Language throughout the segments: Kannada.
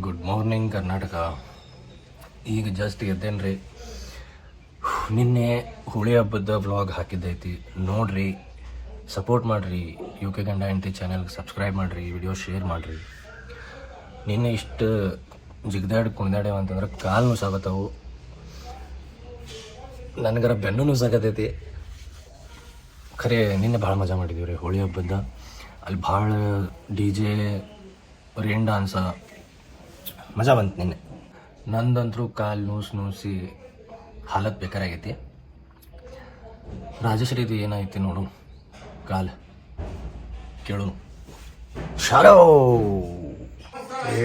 Good morning Karnataka. ಈಗ ಜಸ್ಟ್ ಎದ್ದೇನ್ರಿ. ನಿನ್ನೆ ಹೋಳಿ ಹಬ್ಬದ ವ್ಲಾಗ್ ಹಾಕಿದ್ದೈತಿ, ನೋಡ್ರಿ, ಸಪೋರ್ಟ್ ಮಾಡಿರಿ. UK ಗಂಡ ಹೆಂಡತಿ ಚಾನೆಲ್ಗೆ ಸಬ್ಸ್ಕ್ರೈಬ್ ಮಾಡಿರಿ, ವಿಡಿಯೋ ಶೇರ್ ಮಾಡಿರಿ. ನಿನ್ನೆ ಇಷ್ಟು ಜಿಗ್ದಾಡಿ ಕುಣಿದಾಡ್ಯಾವ ಅಂತಂದ್ರೆ ಕಾಲು ನುಸಾಗತ್ತವು, ನನಗರ ಬೆನ್ನು ನುಸಾಗತೈತಿ. ಖರೆ ನಿನ್ನೆ ಭಾಳ ಮಜಾ ಮಾಡಿದ್ದೀವಿ ರೀ ಹೋಳಿ ಹಬ್ಬದ. ಅಲ್ಲಿ ಭಾಳ DJ, ರೇನ್ ಡಾನ್ಸ, ಮಜಾ ಬಂತು ನಿನ್ನೆ. ನಂದಂತರೂ ಕಾಲು ನುಸಿ ಹಾಲತ್ ಬೇಕಾರಾಗೈತಿ. ರಾಜಶ್ರೀದು ಏನೈತಿ ನೋಡು ಕಾಲು, ಕೇಳು. ಶಾರೋ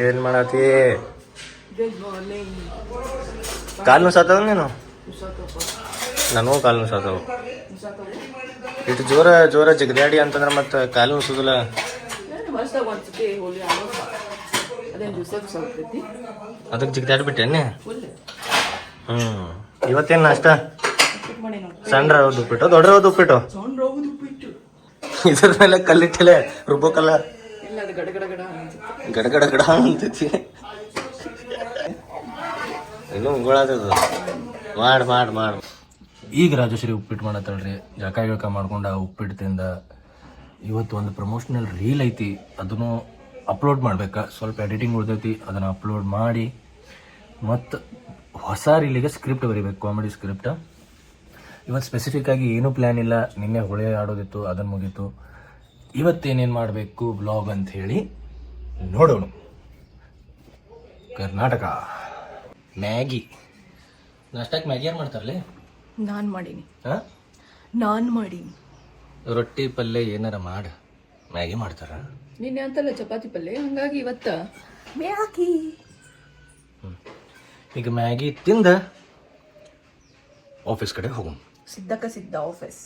ಏನು ಮಾಡತ್ತಿ? ಕಾಲು ನುಸಾತವ ನೀನು? ನನಗೂ ಕಾಲು ನುಸಾತವು. ಇಟ್ಟು ಜೋರ ಜೋರ ಜಿಗದಾಡಿ ಅಂತಂದ್ರೆ ಮತ್ತೆ ಕಾಲು ನುಸೋದಿಲ್ಲ. ಅದಕ್ಕೆ ಜಿಗದಾಡ್ಬಿಟ್ಟೇನೆ. ಇವತ್ತೇನು ನಾಷ್ಟ? ಸಣ್ಣ ರವ್ದು ಉಪ್ಪಿಟ್ಟು, ದೊಡ್ಡ ರವ್ದು ಉಪ್ಪಿಟ್ಟು. ಇದ್ರ ಮೇಲೆ ಕಲ್ಲಿಟ್ಟಲೆ ರುಬ್ಬೋಕಲ್ಲ, ಗಡಗಡ ಗಡ ಅಂತೈತಿ. ಇನ್ನೂ ಉಂಗುಳಾದದು. ಮಾಡು. ಈಗ ರಾಜಶ್ರೀ ಉಪ್ಪಿಟ್ಟು ಮಾಡತ್ತಳ್ರಿ. ಜಳಕ ಮಾಡ್ಕೊಂಡ ಉಪ್ಪಿಟ್ಟು ತಿಂದ. ಇವತ್ತು ಒಂದು ಪ್ರಮೋಷನಲ್ ರೀಲ್ ಐತಿ, ಅದನ್ನು ಅಪ್ಲೋಡ್ ಮಾಡ್ಬೇಕಾ. ಸ್ವಲ್ಪ ಎಡಿಟಿಂಗ್ ಉಳ್ದೈತಿ, ಅದನ್ನು ಅಪ್ಲೋಡ್ ಮಾಡಿ ಮತ್ತು ಹೊಸ ರೀಲಿಗೆ ಸ್ಕ್ರಿಪ್ಟ್ ಬರೀಬೇಕು, ಕಾಮಿಡಿ ಸ್ಕ್ರಿಪ್ಟ್. ಇವತ್ತು ಸ್ಪೆಸಿಫಿಕ್ ಆಗಿ ಏನೂ ಪ್ಲ್ಯಾನ್ ಇಲ್ಲ. ನಿನ್ನೆ ಹೋಳಿ ಆಡೋದಿತ್ತು, ಅದನ್ನು ಮುಗೀತು. ಇವತ್ತೇನೇನು ಮಾಡಬೇಕು ವ್ಲಾಗ್ ಅಂತ ಹೇಳಿ ನೋಡೋಣ. ಕರ್ನಾಟಕ ಮ್ಯಾಗಿ ನಾಷ್ಟಕ್ಕೆ ಮ್ಯಾಗಿ ಯಾರು ಮಾಡ್ತಾರಲ್ಲ? ನಾನು ಮಾಡೀನಿ. ಹಾಂ, ನಾನು ಮಾಡೀನಿ. ರೊಟ್ಟಿ ಪಲ್ಯ ಏನಾರ ಮಾಡಿ ಮ್ಯಾಗಿ ಮಾಡ್ತಾರ. ನಿನ್ನೆ ಅಂತಲ್ಲ ಚಪಾತಿ ಪಲ್ಯ, ಹಂಗಾಗಿ ಇವತ್ತ ಮ್ಯಾಗಿ. ಈಗ ಮ್ಯಾಗಿ ತಿಂದ ಆಫೀಸ್ ಕಡೆ ಹೋಗೋಣ. ಸಿದ್ಧ ಆಫೀಸ್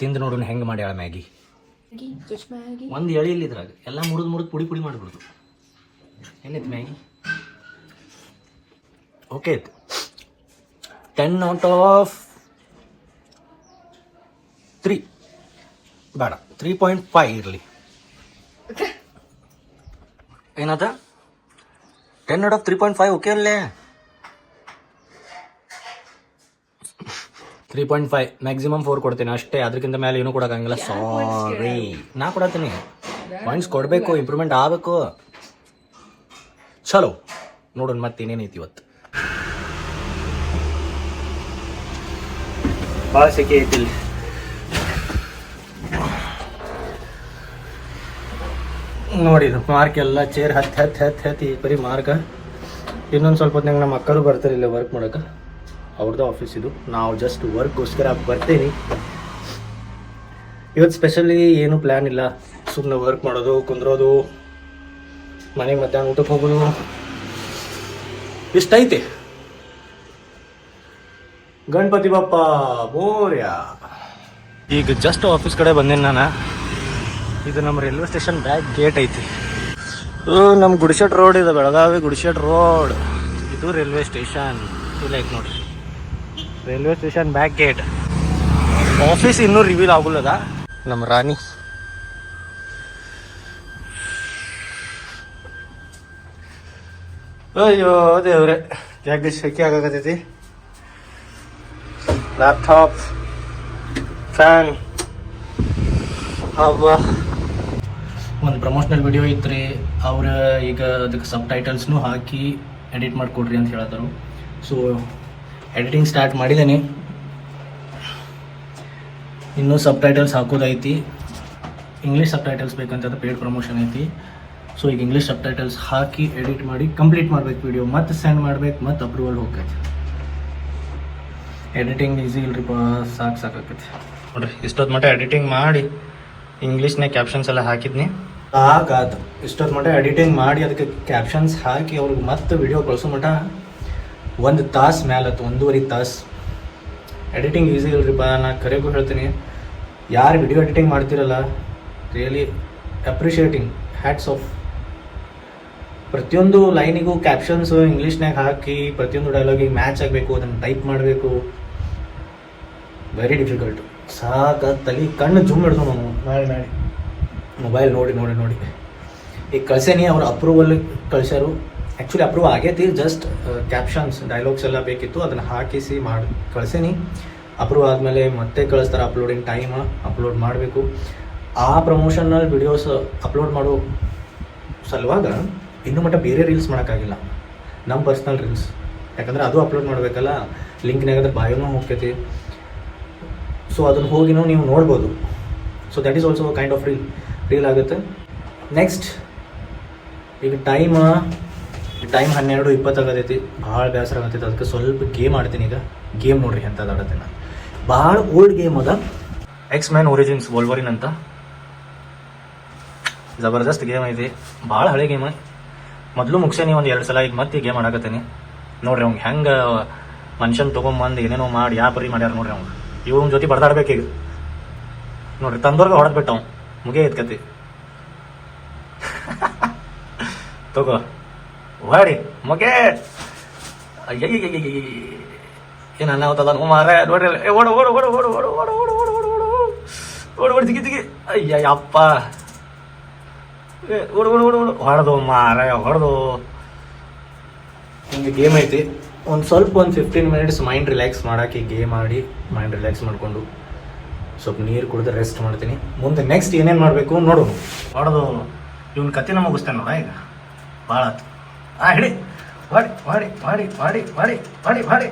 ತಿಂದು ನೋಡೋಣ ಹೆಂಗೆ ಮಾಡ್ಯಾಳ ಮ್ಯಾಗಿ. ಒಂದು ಎಳೆ ಇಲ್ಲ ಇದ್ರಾಗ, ಎಲ್ಲ ಮುರಿದು ಪುಡಿ ಮಾಡಿಬಿಡ್ದು. ಏನೈತಿ ಮ್ಯಾಗಿ? ಓಕೆ ಐತಿ. 10 out of 3 ಬೇಡ, 3.5 ಇರಲಿ. ಏನದ? 10 out of 3.5 ಓಕೆ ಅಲ್ಲೇ? 3.5 ಮ್ಯಾಕ್ಸಿಮಮ್ 4 ಕೊಡ್ತೀನಿ ಅಷ್ಟೇ. ಅದಕ್ಕಿಂತ ಮೇಲೆ ಏನೂ ಕೊಡೋಕ್ಕಾಗಂಗಿಲ್ಲ. ಸಾರಿ, ನಾ ಕೊಡತ್ತೀನಿ. ಪಾಯಿಂಟ್ಸ್ ಕೊಡಬೇಕು, ಇಂಪ್ರೂವ್ಮೆಂಟ್ ಆಗಬೇಕು. ಚಲೋ ನೋಡೋಣ ಮತ್ತೆ ಏನೇನೈತಿ ಇವತ್ತು. ಭಾಳ ಸೆಕೆ ಐತಿ ಇಲ್ಲಿ. ನೋಡಿ ಇದು ಮಾರ್ಕ್ ಎಲ್ಲ ಚೇರ್ ಹತ್ತಿ ಬರೀ ಮಾರ್ಕ. ಇನ್ನೊಂದು ಸ್ವಲ್ಪ ಹೊತ್ತಿನಾಗ ನಮ್ಮ ಅಕ್ಕರು ಬರ್ತಾರೆ ಇಲ್ಲ ವರ್ಕ್ ಮಾಡೋಕೆ. ಅವ್ರದ್ದು ಆಫೀಸ್ ಇದು. ನಾವು ಜಸ್ಟ್ ವರ್ಕ್ಗೋಸ್ಕರ ಬರ್ತೀನಿ. ಇವತ್ತು ಸ್ಪೆಷಲಿ ಏನು ಪ್ಲ್ಯಾನ್ ಇಲ್ಲ, ಸುಮ್ಮನೆ ವರ್ಕ್ ಮಾಡೋದು, ಕುಂದ್ರೋದು, ಮನೆಗೆ ಮಧ್ಯಾಹ್ನ ಊಟಕ್ಕೆ ಹೋಗೋದು, ಇಷ್ಟೈತಿ. ಗಣಪತಿ ಬಪ್ಪ ಮೋರ್ಯ. ಈಗ ಜಸ್ಟ್ ಆಫೀಸ್ ಕಡೆ ಬಂದೇನಿ ನಾನು. ಇದು ನಮ್ಮ ರೈಲ್ವೆ ಸ್ಟೇಷನ್ ಬ್ಯಾಕ್ ಗೇಟ್ ಐತಿ. ನಮ್ಮ ಗುಡಿಶೆಟ್ ರೋಡ್ ಇದೆ, ಬೆಳಗಾವಿ ಗುಡಿಶೆಟ್ ರೋಡ್. ಇದು ರೈಲ್ವೆ ಸ್ಟೇಷನ್. ಇಲ್ಲ ಐತೆ ನೋಡ್ರಿ, railway station back gate. Office ಇನ್ನೂ ರಿವೀಲ್ ಆಗುಲ್ಲದ. ನಮ್ಮ ರಾಣಿ ಅಯ್ಯೋ ದೇವ್ರೆ, ಜಾಗ ಶೆಕೆ ಆಗಕತ್ತೈತಿ. Laptop, fan. ಒಂದು ಪ್ರಮೋಷನಲ್ ವಿಡಿಯೋ ಇತ್ತು ರೀ. ಅವ್ರು ಈಗ ಅದಕ್ಕೆ ಸಬ್ ಟೈಟಲ್ಸ್ನೂ ಹಾಕಿ ಎಡಿಟ್ ಮಾಡಿಕೊಡ್ರಿ ಅಂತ ಹೇಳತ್ತರು. ಸೊ ಎಡಿಟಿಂಗ್ ಸ್ಟಾರ್ಟ್ ಮಾಡಿದ್ದೇನೆ. ಇನ್ನೂ ಸಬ್ ಟೈಟಲ್ಸ್ ಹಾಕೋದೈತಿ. ಇಂಗ್ಲೀಷ್ ಸಬ್ ಟೈಟಲ್ಸ್ ಬೇಕಂತಂದ್ರೆ ಪೇಡ್ ಪ್ರಮೋಷನ್ ಐತಿ. ಸೊ ಈಗ ಇಂಗ್ಲೀಷ್ ಸಬ್ ಟೈಟಲ್ಸ್ ಹಾಕಿ ಎಡಿಟ್ ಮಾಡಿ ಕಂಪ್ಲೀಟ್ ಮಾಡ್ಬೇಕು ವಿಡಿಯೋ, ಮತ್ತೆ ಸೆಂಡ್ ಮಾಡ್ಬೇಕು, ಮತ್ತೆ ಅಪ್ರೂವಲ್ ಹೋಗ್ತೈತಿ. ಎಡಿಟಿಂಗ್ ಈಸಿ ಇಲ್ರಿಪ್ಪ, ಸಾಕಾಕೈತಿ ನೋಡ್ರಿ. ಇಷ್ಟೊತ್ತು ಮಟ್ಟ ಎಡಿಟಿಂಗ್ ಮಾಡಿ ಇಂಗ್ಲೀಷ್ನಾಗ ಕ್ಯಾಪ್ಷನ್ಸ್ ಎಲ್ಲ ಹಾಕಿದ್ನಿ. ಸಾಕಾತು. ಇಷ್ಟೊತ್ತು ಮಟ್ಟ ಎಡಿಟಿಂಗ್ ಮಾಡಿ ಅದಕ್ಕೆ ಕ್ಯಾಪ್ಷನ್ಸ್ ಹಾಕಿ ಅವ್ರಿಗೆ ಮತ್ತೆ ವಿಡಿಯೋ ಕಳಿಸೋ ಮಟ್ಟ 1 ತಾಸು ಮ್ಯಾಲತ್ತು, 1.5 ತಾಸು. ಎಡಿಟಿಂಗ್ ಈಸಿ ಇಲ್ರಿಪ್ಪ. ನಾ ಕರೆಗೂ ಹೇಳ್ತೀನಿ, ಯಾರು ವಿಡಿಯೋ ಎಡಿಟಿಂಗ್ ಮಾಡ್ತಿರಲ್ಲ, ರಿಯಲಿ ಅಪ್ರಿಷಿಯೇಟಿಂಗ್, ಹ್ಯಾಟ್ಸ್ ಆಫ್. ಪ್ರತಿಯೊಂದು ಲೈನಿಗೂ ಕ್ಯಾಪ್ಷನ್ಸು ಇಂಗ್ಲೀಷ್ನಾಗ ಹಾಕಿ ಪ್ರತಿಯೊಂದು ಡೈಲಾಗಿಗೆ ಮ್ಯಾಚ್ ಆಗಬೇಕು, ಅದನ್ನು ಟೈಪ್ ಮಾಡಬೇಕು. Very difficult. ಸಾಕತ್ತಲ್ಲಿ ಕಣ್ಣು ಜುಮ್ ಹಿಡ್ದು ನಾವು ಮಾಡಿ ಮೊಬೈಲ್ ನೋಡಿ ಈಗ ಕಳ್ಸೇನಿ. ಅವ್ರು ಅಪ್ರೂವಲ್ ಕಳ್ಸ್ಯಾರು. ಆ್ಯಕ್ಚುಲಿ ಅಪ್ರೂವ್ ಆಗೈತಿ, ಜಸ್ಟ್ ಕ್ಯಾಪ್ಷನ್ಸ್ ಡೈಲಾಗ್ಸ್ ಎಲ್ಲ ಬೇಕಿತ್ತು, ಅದನ್ನು ಹಾಕಿಸಿ ಮಾಡಿ ಕಳ್ಸೀನಿ. ಅಪ್ರೂವ್ ಆದಮೇಲೆ ಮತ್ತೆ ಕಳಿಸ್ತಾರೆ ಅಪ್ಲೋಡಿಂಗ್ ಟೈಮ್, ಅಪ್ಲೋಡ್ ಮಾಡಬೇಕು. ಆ ಪ್ರಮೋಷನಲ್ ವಿಡಿಯೋಸ್ ಅಪ್ಲೋಡ್ ಮಾಡೋ ಸಲುವಾಗ ಇನ್ನೂ ಮಟ್ಟ ಬೇರೆ ರೀಲ್ಸ್ ಮಾಡೋಕ್ಕಾಗಿಲ್ಲ, ನಮ್ಮ ಪರ್ಸ್ನಲ್ ರೀಲ್ಸ್. ಯಾಕಂದರೆ ಅದು ಅಪ್ಲೋಡ್ ಮಾಡಬೇಕಲ್ಲ, ಲಿಂಕ್ನಾಗಂದ್ರೆ ಬಾಯೋನೂ ಹೋಗ್ತೈತಿ. ಸೊ ಅದನ್ನು ಹೋಗಿನೂ ನೀವು ನೋಡ್ಬೋದು. So that is also kind of reel ಆಗುತ್ತೆ. ನೆಕ್ಸ್ಟ್ ಈಗ ಟೈಮ್ 12:20 ಆಗತೈತಿ. ಭಾಳ ಬೇಸರ ಆಗತೈತಿ, ಅದಕ್ಕೆ ಸ್ವಲ್ಪ ಗೇಮ್ ಆಡ್ತೀನಿ. ಈಗ ಗೇಮ್ ನೋಡ್ರಿ ಎಂಥದ್ದು ಆಡತ್ತೀನಿ ನಾನು. ಭಾಳ ಓಲ್ಡ್ ಗೇಮ್ ಅದ, X-Men Origins ವೋಲ್ವರಿನ್ ಅಂತ. ಜಬರ್ದಸ್ತ್ ಗೇಮ್ ಐತಿ, ಭಾಳ ಹಳೆ ಗೇಮ್. ಮೊದಲು ಮುಗಿಸೇನಿ ಒಂದು 2 ಸಲ, ಈಗ ಮತ್ತೆ ಈ ಗೇಮ್ ಆಡಕತ್ತೀನಿ. ನೋಡ್ರಿ ಅವ್ಗೆ ಹೆಂಗೆ ಮನುಷ್ಯನ ತೊಗೊಂಬಂದು ಏನೇನೋ ಮಾಡಿ ಪರಿ ಮಾಡ್ಯಾರ ನೋಡ್ರಿ. ಅವ್ನು ಇವನ ಜೊತೆ ಬಡ್ದಾಡ್ಬೇಕೀಗ ನೋಡ್ರಿ. ತಂದೋರ್ಗೆ ಹೊಡೆದ್ಬಿಟ್ಟು ಅವ್ನು ಮುಗಿಯ ಎತ್ಕತಿ ತಗೋ ಹೊಡಿ ಮುಗೇ. ಏನು ಅನ್ನಾವತ್ತಲ್ಲ ಮಾರ ನೋಡ್ರಿ. ಓಡು ಓಡು ಓಡು ಓಡು ಓಡು ಓಡು ಓಡು ಓಡು ಓಡು ಓಡು ಓಡು ಓಡು ಜಿಗಿ ಜಿಗಿ. ಅಯ್ಯಪ್ಪ ಓಡು ಓಡು ಓಡು ಓಡು ಹೊಡೆದು ಮಾರ ಹೊಡೆದು. ಹಿಂಗೆ ಗೇಮ್ ಐತಿ. ಒಂದು 15 ಮಿನಿಟ್ಸ್ ಮೈಂಡ್ ರಿಲ್ಯಾಕ್ಸ್ ಮಾಡೋಕೆ ಗೇಮ್ ಆಡಿ ಮೈಂಡ್ ರಿಲ್ಯಾಕ್ಸ್ ಮಾಡಿಕೊಂಡು ಸ್ವಲ್ಪ ನೀರು ಕುಡಿದು ರೆಸ್ಟ್ ಮಾಡ್ತೀನಿ. ಮುಂದೆ ನೆಕ್ಸ್ಟ್ ಏನೇನು ಮಾಡಬೇಕು ನೋಡು. ಹೊಡೆದು ಇವನ್ ಕತ್ತಿನ ಮುಗಿಸ್ತೇನೆ ನೋಡ. ಈಗ ಭಾಳ ಆಯ್ತು. ಹಿಡಿ ಮಾಡಿ ಮಾಡಿ ಮಾಡಿ ಮಾಡಿ ಮಾಡಿ ಮಾಡಿ ಮಾಡಿ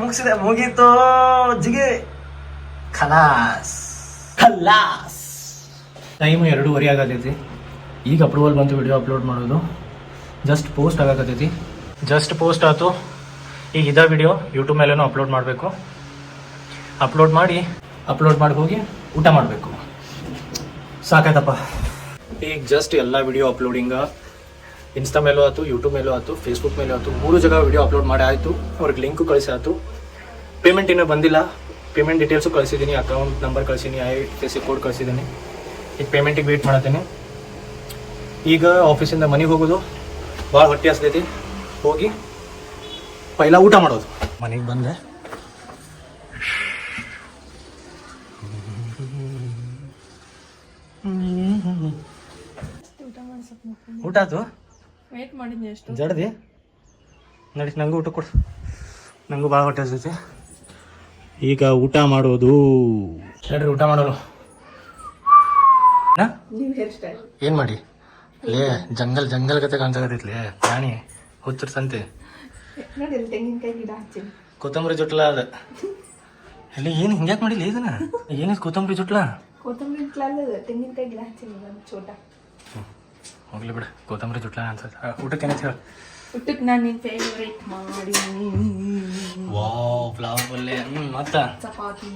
ಮುಗಿಸಿದೆ ಮುಗೀತು ಜಿಗೆ. ಖಲಾಸ್ ಖಲಾಸ್. ಟೈಮು 2:30 ಆಗತೈತಿ. ಈಗ ಅಪ್ರೂವಲ್ ಬಂತು ವಿಡಿಯೋ ಅಪ್ಲೋಡ್ ಮಾಡೋದು. ಜಸ್ಟ್ ಪೋಸ್ಟ್ ಆಗಕತ್ತೈತಿ. ಜಸ್ಟ್ ಪೋಸ್ಟ್ ಆಯ್ತು. ಈಗ ಇದೇ ವಿಡಿಯೋ ಯೂಟ್ಯೂಬ್ ಮೇಲೇನೂ ಅಪ್ಲೋಡ್ ಮಾಡಬೇಕು. ಅಪ್ಲೋಡ್ ಮಾಡಿ ಹೋಗಿ ಊಟ ಮಾಡಬೇಕು. ಸಾಕಾಯ್ತಪ್ಪ. ಈಗ ಜಸ್ಟ್ ಎಲ್ಲ ವಿಡಿಯೋ ಅಪ್ಲೋಡಿಂಗ ಇನ್ಸ್ಟಾ ಮೇಲೂ ಆಯ್ತು, ಯೂಟ್ಯೂಬ್ ಮೇಲೂ ಆಯ್ತು, ಫೇಸ್ಬುಕ್ ಮೇಲೂ ಆಯ್ತು, 3 ಜಾಗ ವಿಡಿಯೋ ಅಪ್ಲೋಡ್ ಮಾಡಿ ಆಯಿತು. ಅವ್ರಿಗೆ ಲಿಂಕು ಕಳಿಸಿ ಆಯ್ತು. ಪೇಮೆಂಟ್ ಇನ್ನೂ ಬಂದಿಲ್ಲ. ಪೇಮೆಂಟ್ ಡೀಟೇಲ್ಸು ಕಳಿಸಿದ್ದೀನಿ, ಅಕೌಂಟ್ ನಂಬರ್ ಕಳಿಸಿದ್ದೀನಿ, IFSC ಕೋಡ್ ಕಳಿಸಿದ್ದೀನಿ. ಈಗ ಪೇಮೆಂಟಿಗೆ ವೇಟ್ ಮಾಡತ್ತೀನಿ. ಈಗ ಆಫೀಸಿಂದ ಮನೆಗೆ ಹೋಗೋದು. ಭಾಳ ಹೊಟ್ಟೆ ಹಸ್ದೈತಿ. ಹೋಗಿ ಪೈಲ ಊಟ ಮಾಡೋದು. ಮನೆಗೆ ಬಂದೆ. ಊಟ ಆಯ್ತು. ವೇಟ್ ಮಾಡಿದ್ನಿ ಎಷ್ಟು ಜಡ್ದಿ ನಡಿ, ನಂಗೂ ಊಟ ಕೊಡು. ನಂಗೂ ಭಾಳ ಹೊಟ್ಟೆ ಹಸ್ದೈತಿ. ಈಗ ಊಟ ಮಾಡೋದು. ನಡ್ರಿ ಊಟ ಮಾಡೋದು. ನೀವು ಹೇರ್ ಸ್ಟೈಲ್ ಏನು ಮಾಡಿ ಲೇ, ಜಂಗಲ್ ಗತೆ ಕಾಣ್ಸಾಕತ್ತೈತ್ಲೇ ಪ್ರಾಣಿ ಹುಚ್ಚರ ಸಂತೆ. ನೋಡಿ ತೆಂಗಿನಕಾಯಿ ಗಿಡ ಹಚ್ಚಿನಿ. ಕೊತ್ತಂಬರಿ ಜುಟ್ಲ ಅದ ಅಲ್ಲಿ. ಏನು ಹಿಂಗ್ಯಾಕೆ ಮಾಡಿಲ್ಲ ಇದನ್ನ? ಏನಿದು ಕೊತ್ತಂಬರಿ ಜುಟ್ಲ? ಕೊತ್ತಂಬರಿ ಇಟ್ಲಲ್ಲ, ತೆಂಗಿನಕಾಯಿ ಗಿಡ ಹಚ್ಚಿನಿ ಒಂದು ಚೋಟ. ಹೋಗ್ಲಿ ಬಿಡ, ಕೊತ್ತಂಬರಿ ಜುಟ್ಲ ಅನ್ಸತ್ತೆ. ಊಟಕ್ಕೆ ಏನೈತೆ ಹೇಳಿ. ಊಟಕ್ಕೆ ನಾನು ನಿನ್ನ ಫೇವ್ರೇಟ್ ಮಾಡಿ ವಾವ್ ಫ್ಲವರ್ ಪಲ್ಯ. ಮತ್ತ ಚಪಾತಿ.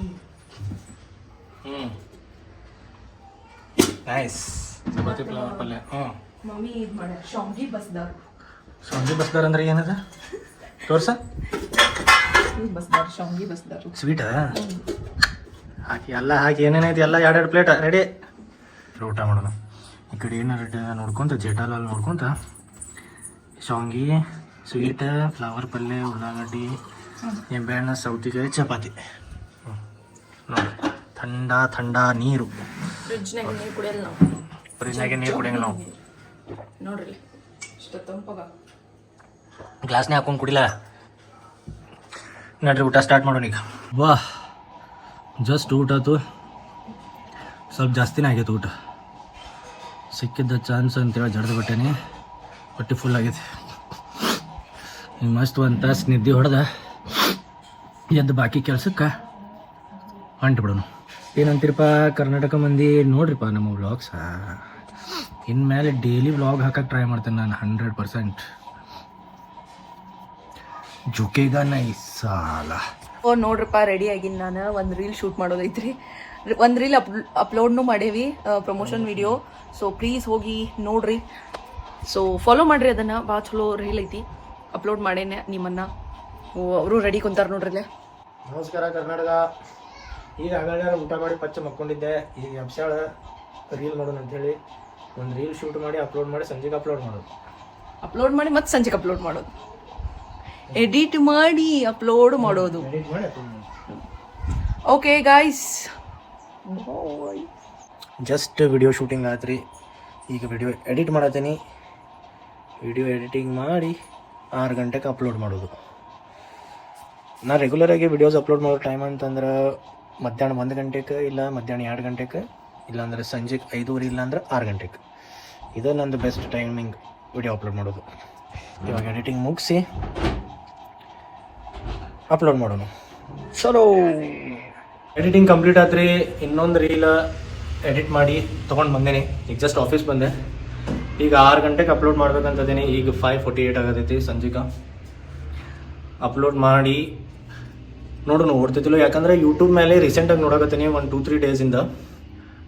ನೈಸ್. ಚಪಾತಿ ಫ್ಲವರ್ ಪಲ್ಯ. ಮಮ್ಮಿ ಇದು ಮಾಡ್ಯಾರ ಶಾವ್ಗಿ ಬಸ್ದಾರ್. ಶಾವ್ಗಿ ಬಸ್ದಾರ್ ಅಂದ್ರೆ ಏನದ ತೋರ್ಸ. ಬಸ್ದಾರ್ ಶಾವ್ಗಿ ಬಸ್ದಾರ್ ಸ್ವೀಟ ಹಾಕಿ ಎಲ್ಲ ಹಾಕಿ ಏನೇನೈತಿ ಎಲ್ಲ 2 ಪ್ಲೇಟ್ ರೆಡಿ. ಊಟ ಮಾಡೋಣ. ಈ ಕಡೆ ಏನಾರು ನೋಡ್ಕೊಂತ ಜೇಟಾಲಲ್ಲಿ ನೋಡ್ಕೊಂತ ಶಾವ್ಗಿ, ಸ್ವೀಟ್, ಫ್ಲವರ್ ಪಲ್ಯ, ಉಳ್ಳಾಗಡ್ಡಿ, ನಿಂಬೆಹಣ್ಣು, ಸೌತೆಕಾಯಿ, ಚಪಾತಿ. ನೋಡಿ ಥಂಡಾ ನೀರು. ಫ್ರಿಜ್ನಾಗ ನೀರು ಕುಡಿಯಲ್ಲ ನಾವು. ಫ್ರಿಜ್ನಾಗೆ ನೀರು ಕುಡಿಯಂಗಿಲ್ಲ ನಾವು. ನೋಡ್ರಿ ಇಷ್ಟ ತಂಪಾಗ ಗ್ಲಾಸ್ನೇ ಹಾಕೊಂಡು ಕುಡಿಲ್ಲ. ನಡ್ರಿ ಊಟ ಸ್ಟಾರ್ಟ್ ಮಾಡೋಣ ಈಗ. ವಾಹ್, ಜಸ್ಟ್ ಊಟ ಆಯ್ತು. ಸ್ವಲ್ಪ ಜಾಸ್ತಿನೇ ಆಗೈತೆ ಊಟ. ಸಿಕ್ಕಿದ್ದ ಚಾನ್ಸ್ ಅಂತೇಳಿ ಜಡ್ದು ಬಿಟ್ಟೇನಿ. ಹೊಟ್ಟೆ ಫುಲ್ ಆಗೈತೆ. ಈಗ ಮಸ್ತ್ 1 ತಾಸು ನಿದ್ದೆ ಹೊಡೆದ ಎದ್ದು ಬಾಕಿ ಕೆಲ್ಸಕ್ಕೆ ಹೊಂಟು ಬಿಡೋಣ. ಏನಂತೀರಪ್ಪ ಕರ್ನಾಟಕ ಮಂದಿ? ನೋಡ್ರಿಪ್ಪ ನಮ್ಮ ವ್ಲಾಗ್ಸ. ಇನ್ಮೇಲೆ ಡೈಲಿ ವ್ಲಾಗ್ ಹಾಕಕ್ಕೆ ಟ್ರೈ ಮಾಡ್ತೇನೆ ನಾನು 100%. ಜುಕೇಗ ನೈ ಸಾಲ. ನೋಡ್ರಪ್ಪ ರೆಡಿ ಆಗಿನಿ ನಾನು. ಒಂದು ರೀಲ್ ಶೂಟ್ ಮಾಡೋದೈತ್ರಿ. ಒಂದು ರೀಲ್ ಅಪ್ಲೋಡ್ನು ಮಾಡೇವಿ, ಪ್ರಮೋಷನ್ ವಿಡಿಯೋ. ಸೊ ಪ್ಲೀಸ್ ಹೋಗಿ ನೋಡ್ರಿ. ಸೊ ಫಾಲೋ ಮಾಡ್ರಿ ಅದನ್ನು. ಭಾಳ ಚಲೋ ರೀಲ್ ಐತಿ. ಅಪ್ಲೋಡ್ ಮಾಡೇನೆ ನಿಮ್ಮನ್ನು. ಅವರು ರೆಡಿ ಕುಂತಾರ ನೋಡ್ರಿ. ನಮಸ್ಕಾರ ಕರ್ನಾಟಕ. ಈಗ ಆಗಾಗ ಊಟ ಮಾಡಿ ಪಚ್ಚ ಮಕ್ಕೊಂಡಿದ್ದೆ. ಈಗ ಅಂಶಾಳ ರೀಲ್ ಮಾಡೋಣ ಅಂಥೇಳಿ ಒಂದು ರೀಲ್ ಶೂಟ್ ಮಾಡಿ ಅಪ್ಲೋಡ್ ಮಾಡಿ ಸಂಜೆಗೆ ಅಪ್ಲೋಡ್ ಮಾಡೋದು. ಮತ್ತೆ ಸಂಜೆಗೆ ಅಪ್ಲೋಡ್ ಮಾಡೋದು. ಎಡಿಟ್ ಮಾಡಿ ಅಪ್ಲೋಡ್ ಮಾಡೋದು. ಎಡಿಟ್ ಮಾಡಿ ಅಪ್ಲೋಡ್ ಮಾಡೋದು. Okay guys, just video shooting ಆತ್ರಿ. ಈಗ ವಿಡಿಯೋ ಎಡಿಟ್ ಮಾಡತ್ತೀನಿ. ವಿಡಿಯೋ ಎಡಿಟಿಂಗ್ ಮಾಡಿ 6 ಗಂಟೆಗೆ ಅಪ್ಲೋಡ್ ಮಾಡೋದು. ನಾ ರೆಗ್ಯುಲರಾಗಿ ವಿಡಿಯೋಸ್ ಅಪ್ಲೋಡ್ ಮಾಡೋ ಟೈಮ್ ಅಂತಂದ್ರೆ ಮಧ್ಯಾಹ್ನ 1 ಗಂಟೆಗೆ, ಇಲ್ಲ ಮಧ್ಯಾಹ್ನ 2 ಗಂಟೆಗೆ, ಇಲ್ಲಾಂದ್ರೆ ಸಂಜೆಗೆ 5:30, ಇಲ್ಲಾಂದ್ರೆ 6 ಗಂಟೆಗೆ. ಇದು ನಂದು ಬೆಸ್ಟ್ ಟೈಮಿಂಗ್ ವಿಡಿಯೋ ಅಪ್ಲೋಡ್ ಮಾಡೋದು. ಇವಾಗ ಎಡಿಟಿಂಗ್ ಮುಗಿಸಿ ಅಪ್ಲೋಡ್ ಮಾಡೋಣ. ಚಲೋ, ಎಡಿಟಿಂಗ್ ಕಂಪ್ಲೀಟ್ ಆದ್ರಿ. ಇನ್ನೊಂದು ರೀಲ್ ಎಡಿಟ್ ಮಾಡಿ ತೊಗೊಂಡು ಬಂದೇನಿ. ಈಗ ಜಸ್ಟ್ ಆಫೀಸ್ ಬಂದೆ. ಈಗ 6 ಗಂಟೆಗೆ ಅಪ್ಲೋಡ್ ಮಾಡ್ಬೇಕಂತದೇನಿ. ಈಗ 5:48 ಆಗತೈತಿ ಸಂಜೆಗೆ. ಅಪ್ಲೋಡ್ ಮಾಡಿ ನೋಡೋಣ ಓಡ್ತೈತಿಲ್ಲ. ಯಾಕಂದರೆ ಯೂಟ್ಯೂಬ್ ಮೇಲೆ ರೀಸೆಂಟಾಗಿ ನೋಡಕತ್ತೀನಿ 1-2-3 ಡೇಸಿಂದ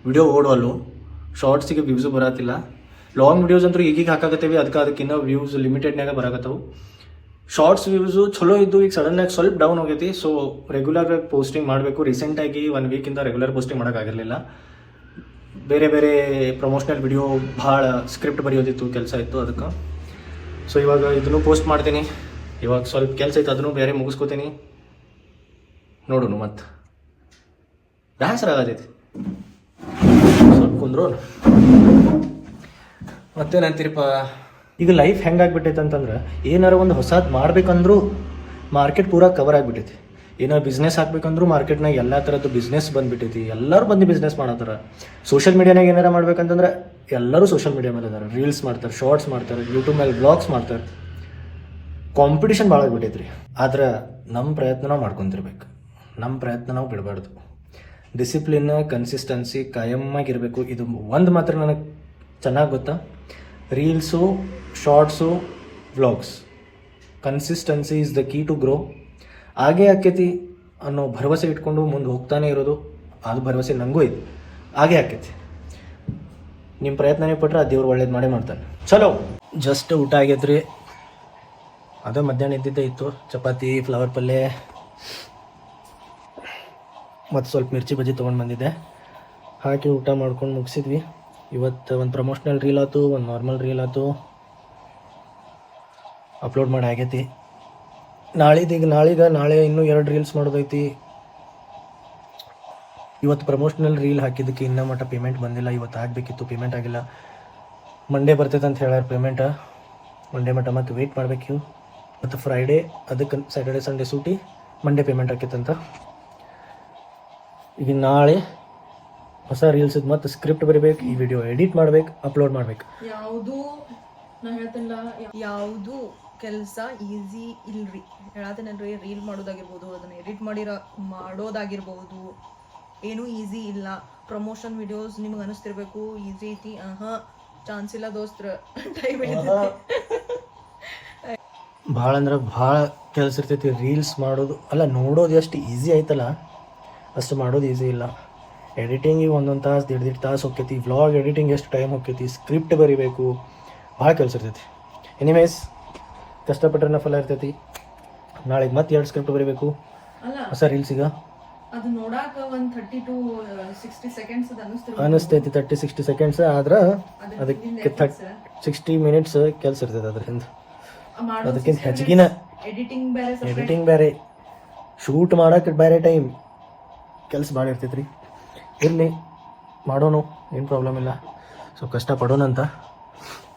ವಿಡಿಯೋ ಓಡೋಲ್ಲು. ಶಾರ್ಟ್ಸಿಗೆ ವ್ಯೂಸು ಬರತ್ತಿಲ್ಲ. ಲಾಂಗ್ ವಿಡಿಯೋಸ್ ಅಂತೂ ಈಗೀಗ ಹಾಕಾಕತ್ತೀವಿ, ಅದಕ್ಕಿನ್ನ ವ್ಯೂಸ್ ಲಿಮಿಟೆಡ್ನಾಗ ಬರಾಕತ್ತವು. ಶಾರ್ಟ್ಸ್ ವ್ಯೂಸು ಚಲೋ ಇದ್ದು ಈಗ ಸಡನ್ನಾಗಿ ಸ್ವಲ್ಪ ಡೌನ್ ಹೋಗೈತಿ. ಸೊ ರೆಗ್ಯುಲರ್ ಪೋಸ್ಟಿಂಗ್ ಮಾಡಬೇಕು. ರೀಸೆಂಟಾಗಿ 1 ವೀಕಿಂದ ರೆಗ್ಯುಲರ್ ಪೋಸ್ಟಿಂಗ್ ಮಾಡೋಕ್ಕಾಗಿರಲಿಲ್ಲ. ಬೇರೆ ಬೇರೆ ಪ್ರಮೋಷನಲ್ ವಿಡಿಯೋ ಭಾಳ ಸ್ಕ್ರಿಪ್ಟ್ ಬರೆಯೋದಿತ್ತು, ಕೆಲಸ ಇತ್ತು ಅದಕ್ಕೆ. ಸೊ ಇವಾಗ ಇದನ್ನು ಪೋಸ್ಟ್ ಮಾಡ್ತೀನಿ. ಇವಾಗ ಸ್ವಲ್ಪ ಕೆಲಸ ಐತೆ, ಅದನ್ನು ಬೇರೆ ಮುಗಿಸ್ಕೋತೀನಿ. ನೋಡೋಣ ಮತ್ತೆ ಬೇಸರ ಆಗತೈತಿ, ಸ್ವಲ್ಪ ಕುಂದ್ರೋಣ. ಮತ್ತೇನಂತೀರಪ್ಪ, ಈಗ ಲೈಫ್ ಹೆಂಗಾಗ್ಬಿಟ್ಟೈತೆ ಅಂತಂದ್ರೆ ಏನಾರು ಒಂದು ಹೊಸದು ಮಾಡ್ಬೇಕಂದ್ರೂ ಮಾರ್ಕೆಟ್ ಪೂರಾ ಕವರ್ ಆಗಿಬಿಟ್ಟೈತಿ. ಏನಾರು ಬಿಸ್ನೆಸ್ ಹಾಕ್ಬೇಕಂದ್ರೂ ಮಾರ್ಕೆಟ್ನಾಗ ಎಲ್ಲ ಥರದ್ದು ಬಿಸ್ನೆಸ್ ಬಂದುಬಿಟ್ಟೈತಿ. ಎಲ್ಲರೂ ಬಂದು ಬಿಸ್ನೆಸ್ ಮಾಡತ್ತಾರ. ಸೋಷಿಯಲ್ ಮೀಡಿಯಾನಾಗ ಏನಾರ ಮಾಡ್ಬೇಕಂತಂದ್ರೆ ಎಲ್ಲರೂ ಸೋಷಿಯಲ್ ಮೀಡಿಯಾ ಮೇಲೆ ಅದಾರ. ರೀಲ್ಸ್ ಮಾಡ್ತಾರೆ, ಶಾರ್ಟ್ಸ್ ಮಾಡ್ತಾರೆ, ಯೂಟ್ಯೂಬ್ ಮೇಲೆ ಬ್ಲಾಗ್ಸ್ ಮಾಡ್ತಾರೆ. ಕಾಂಪಿಟೇಷನ್ ಭಾಳ ಆಗ್ಬಿಟ್ಟೈತೆ ರೀ. ಆದ್ರೆ ನಮ್ಮ ಪ್ರಯತ್ನ ನಾವು ಮಾಡ್ಕೊತಿರ್ಬೇಕು. ನಮ್ಮ ಪ್ರಯತ್ನ ನಾವು ಬಿಡಬಾರ್ದು. ಡಿಸಿಪ್ಲಿನ್, ಕನ್ಸಿಸ್ಟೆನ್ಸಿ ಕಾಯಮ್ಮಾಗಿರಬೇಕು. ಇದು ಒಂದು ಮಾತ್ರ ನನಗೆ ಚೆನ್ನಾಗಿ ಗೊತ್ತಾ. Reels, shorts, vlogs, consistency is the key to grow. ಹಾಗೇ ಆಕೈತಿ ಅನ್ನೋ ಭರವಸೆ ಇಟ್ಕೊಂಡು ಮುಂದೆ ಹೋಗ್ತಾನೆ ಇರೋದು. ಅದು ಭರವಸೆ ನನಗೂ ಐತಿ, ಹಾಗೇ ಆಕೈತಿ. ನಿಮ್ಮ ಪ್ರಯತ್ನನೇ ಪಟ್ರೆ ಆ ದೇವ್ರು ಒಳ್ಳೇದು ಮಾಡೇ ಮಾಡ್ತಾನೆ. ಚಲೋ, ಜಸ್ಟ್ ಊಟ ಆಗೈತ್ರಿ. ಅದು ಮಧ್ಯಾಹ್ನ ಇದ್ದಿದ್ದೇ ಇತ್ತು. ಚಪಾತಿ, ಫ್ಲವರ್ ಪಲ್ಯ ಮತ್ತು ಸ್ವಲ್ಪ ಮಿರ್ಚಿ ಬಜ್ಜಿ ತೊಗೊಂಡು ಬಂದಿದ್ದೆ. ಹಾಕಿ ಊಟ ಮಾಡ್ಕೊಂಡು ಮುಗಿಸಿದ್ವಿ. ಇವತ್ತು ಒಂದು ಪ್ರಮೋಷ್ನಲ್ ರೀಲ್ ಆಯ್ತು, ಒಂದು ನಾರ್ಮಲ್ ರೀಲ್ ಆಯ್ತು, ಅಪ್ಲೋಡ್ ಮಾಡಿ ಆಗೈತಿ. ನಾಳೆ ಇನ್ನೂ 2 ರೀಲ್ಸ್ ಮಾಡೋದೈತಿ. ಇವತ್ತು ಪ್ರಮೋಷ್ನಲ್ ರೀಲ್ ಹಾಕಿದ್ದಕ್ಕೆ ಇನ್ನೂ ಮಟ್ಟ ಪೇಮೆಂಟ್ ಬಂದಿಲ್ಲ. ಇವತ್ತು ಆಗಬೇಕಿತ್ತು, ಪೇಮೆಂಟ್ ಆಗಿಲ್ಲ. ಮಂಡೇ ಬರ್ತೈತೆ ಅಂತ ಹೇಳ್ಯಾರ ಪೇಮೆಂಟ್. ಮಂಡೇ ಮಟ್ಟ ಮತ್ತೆ ವೆಯ್ಟ್ ಮಾಡಬೇಕು. ಮತ್ತು ಫ್ರೈಡೇ, ಅದಕ್ಕೆ ಸ್ಯಾಟರ್ಡೆ ಸಂಡೇ ಸೂಟಿ, ಮಂಡೇ ಪೇಮೆಂಟ್ ಆಕೈತಂತ. ಈಗ ನಾಳೆ ಹೊಸ ರೀಲ್ಸ್ ಇದು ಮತ್ತೆ ಸ್ಕ್ರಿಪ್ಟ್ ಬರಿಬೇಕು, ಈ ವಿಡಿಯೋ ಎಡಿಟ್ ಮಾಡ್ಬೇಕು, ಅಪ್ಲೋಡ್ ಮಾಡ್ಬೇಕು. ಯಾವುದು ಕೆಲಸ ಈಸಿ ಇಲ್ರಿ. ಹೇಳತ್ತೇನಲ್ರಿ, ರೀಲ್ ಮಾಡೋದಾಗಿರ್ಬೋದು, ಅದನ್ನ ಎಡಿಟ್ ಮಾಡೋದಾಗಿರ್ಬೋದು, ಏನೂ ಈಸಿ ಇಲ್ಲ. ಪ್ರಮೋಷನ್ ವಿಡಿಯೋಸ್ ನಿಮ್ಗೆ ಅನಿಸ್ತಿರ್ಬೇಕು ಈಸಿ ಐತಿ. ಚಾನ್ಸ್ ಇಲ್ಲ ದೋಸ್ತ್ರ, ಟೈಮ್ ಭಾಳ ಅಂದ್ರೆ ಭಾಳ ಕೆಲಸ ಇರ್ತೈತಿ. ರೀಲ್ಸ್ ಮಾಡೋದು ಅಲ್ಲ, ನೋಡೋದು ಎಷ್ಟು ಈಸಿ ಆಯ್ತಲ್ಲ ಅಷ್ಟು ಮಾಡೋದು ಈಸಿ ಇಲ್ಲ. ಎಡಿಟಿಂಗಿಗೆ 1 ತಾಸು 1.5 ತಾಸು ಹೋಗ್ತೈತಿ. ವ್ಲಾಗ್ ಎಡಿಟಿಂಗ್ ಎಷ್ಟು ಟೈಮ್ ಹೋಗ್ತೈತಿ. ಸ್ಕ್ರಿಪ್ಟ್ ಬರಿಬೇಕು, ಭಾಳ ಕೆಲಸ ಇರ್ತೈತಿ. ಎನಿವೇಸ್, ಕಷ್ಟಪಟ್ಟರೆ ಫಲ ಇರ್ತೈತಿ. ನಾಳೆಗೆ ಮತ್ತೆ 2 ಸ್ಕ್ರಿಪ್ಟ್ ಬರಿಬೇಕು ಹೊಸ ರೀಲ್ಸಿಗೆ. ಅದು ನೋಡಾಕ ಒಂದು 30 to 60 seconds ಅನಿಸ್ತೈತಿ. 30-60 seconds ಆದ್ರೆ ಅದಕ್ಕೆ 60 minutes ಕೆಲಸ ಇರ್ತೈತೆ ಅದರಿಂದ. ಅದಕ್ಕಿಂತ ಹೆಚ್ಚಿಗಿನ ಎಡಿಟಿಂಗ್ ಬೇರೆ, ಶೂಟ್ ಮಾಡೋಕೆ ಬೇರೆ ಟೈಮ್, ಕೆಲಸ ಭಾಳ ಇರ್ತೈತೆ ರೀ. ಇರಲಿ, ಮಾಡೋಣ, ಏನು ಪ್ರಾಬ್ಲಮ್ ಇಲ್ಲ. ಸ್ವಲ್ಪ ಕಷ್ಟಪಡೋಣ ಅಂತ.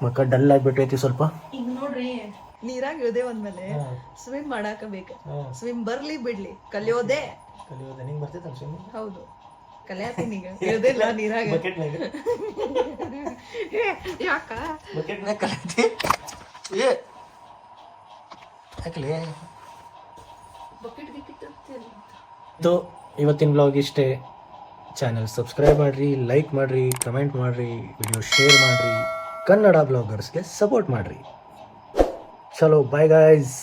ಮಕ್ಕ ಡಲ್ ಆಗಿಬಿಟ್ಟೈತಿ ಸ್ವಲ್ಪ. ಈಗ ನೋಡ್ರಿ, ನೀರಾಗ ಇಳಿದೆ ಒಂದ್ಮೇಲೆ ಸ್ವಿಮ್ ಮಾಡಾಕ ಬೇಕು. ಸ್ವಿಮ್ ಬರ್ಲಿ ಬಿಡ್ಲಿ, ಕಲಿಯೋದೇ. ನಿಂಗೆ ಬರ್ತೈತೆ ಸ್ವಿಮ್? ಹೌದು, ಕಲಿಯತ್ತೀನಿ. ಈಗ ಇಳ್ದಿಲ್ಲ ನೀರಾಗ. ಯಾಕ ಬಕೆಟ್ನಾಗ ಕಲಿಯತಿ? ಯಾಕಲೇ ಇದು ಇವತ್ತಿನ ಬ್ಲಾಗ್ ಇಷ್ಟೇ. ಚಾನಲ್ ಸಬ್ಸ್ಕ್ರೈಬ್ ಮಾಡಿರಿ, ಲೈಕ್ ಮಾಡಿರಿ, ಕಮೆಂಟ್ ಮಾಡಿರಿ, ವಿಡಿಯೋ ಶೇರ್ ಮಾಡಿರಿ, ಕನ್ನಡ ಬ್ಲಾಗರ್ಸ್ಗೆ ಸಪೋರ್ಟ್ ಮಾಡಿರಿ. ಚಲೋ, ಬಾಯ್ ಗಾಯ್ಸ್.